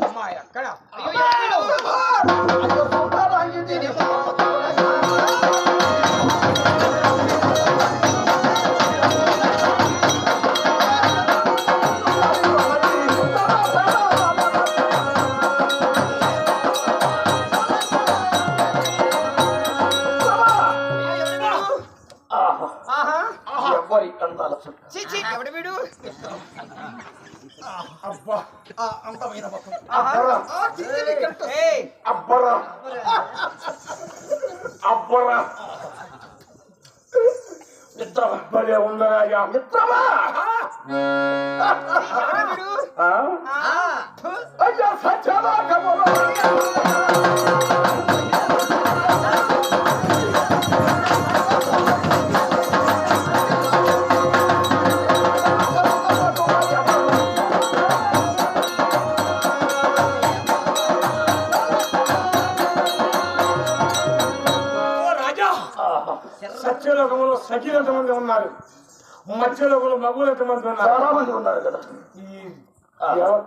అమ్మాయి అక్కడ ఎవడు వీడు? అబ్బా అందమైన అబ్బరా అబ్బరా మిత్రమా భలే ఉందరాజా మిత్రమా అయ్యా సత్యవాకము సత్యలోకంలో సఖీలు ఎంతమంది ఉన్నారు, మత్స్యలోకంలో మగులు ఎంతమంది ఉన్నారు? చాలా మంది ఉన్నారు కదా. ఈ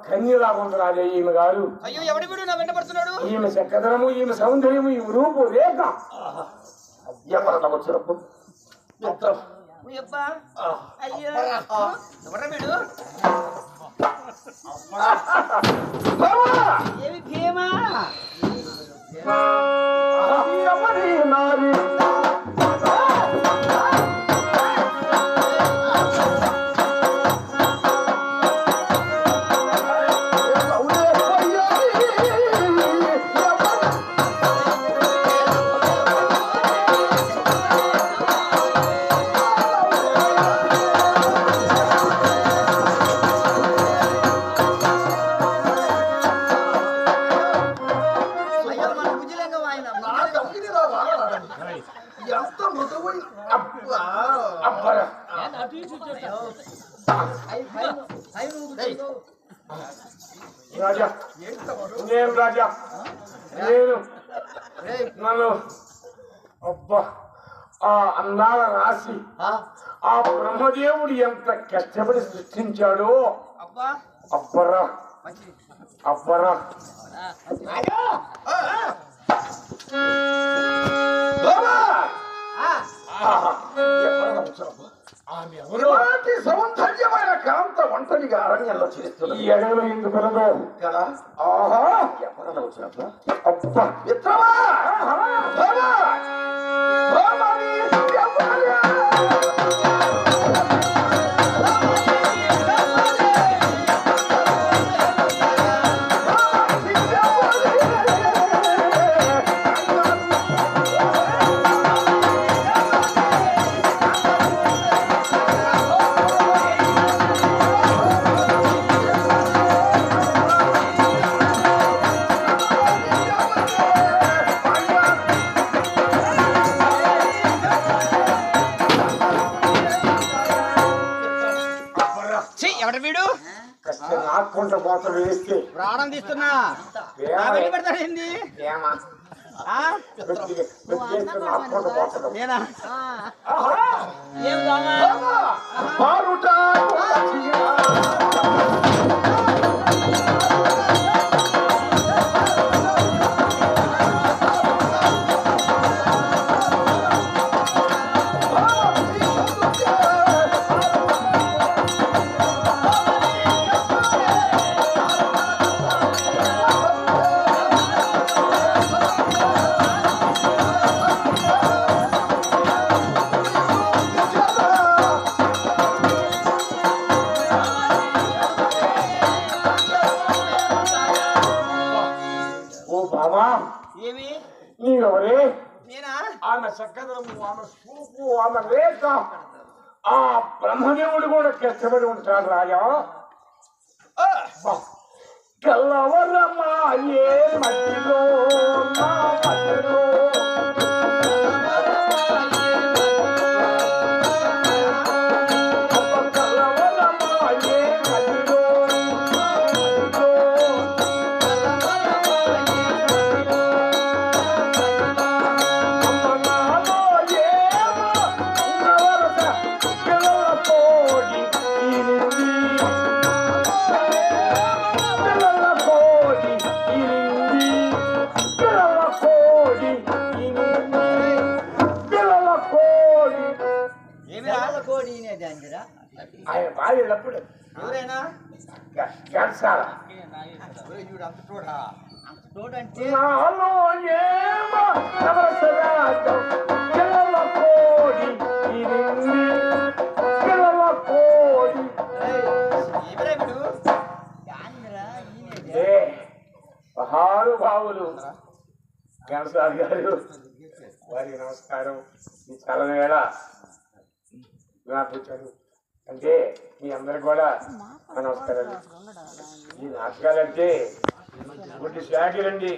కన్యలాగా ఉంది రాజా ఈమె గారు. అయ్యో ఎవడి వీడు నా వెంట పడుతున్నాడు? ఈమె చక్కదనము, ఈమె సౌందర్యము, ఈమె రూపు రేఖ ఎవరన్నా వచ్చినప్పుడు ఏమి భీమా ఎవరి నారి రాజా నేను రాజా నేను నన్ను అబ్బా ఆ అందాల రాసి ఆ బ్రహ్మదేవుడు ఎంత కష్టపడి సృష్టించాడో అబ్బరా అబ్బరా సౌందర్యమైన కాంత ఒంటరిగా అరణ్యంలో చేస్తుంది. ఈ అడవిలో ఎందుకు కదా? ఆహా ఎవరన్నా వచ్చినప్పుడు అబ్బా మిత్రమా నాకుంట పోత వేస్తే ప్రాణం తీస్తున్నా పెడతాడేంది నేనా నీవెవరే? ఆమె చక్కదనము, ఆమె చూపు, ఆమె రేఖ ఆ బ్రహ్మదేవుడు కూడా కష్టపడి ఉంటాడు రాజా. కల్లవరమా ఏ మట్టిలో నా మట్టిలో ఆయన భార్య ఎప్పుడు ఎవరైనా గంటసాల చూడు అంత చూడా అంత చూడంటే నాలో ఏమో నవసరాజం పిల్లల కోడి ఇరింది పిల్లల కోడి ఎవరేమిడు ఏ మహానుభావులు గణసారి గారు వారికి నమస్కారం. ఈ చలని వేళ నాకు వచ్చారు అంటే మీ అందరికి కూడా నమస్కారాలు. ఈ నాటకాలంటే గుడ్డి శాఖలండి.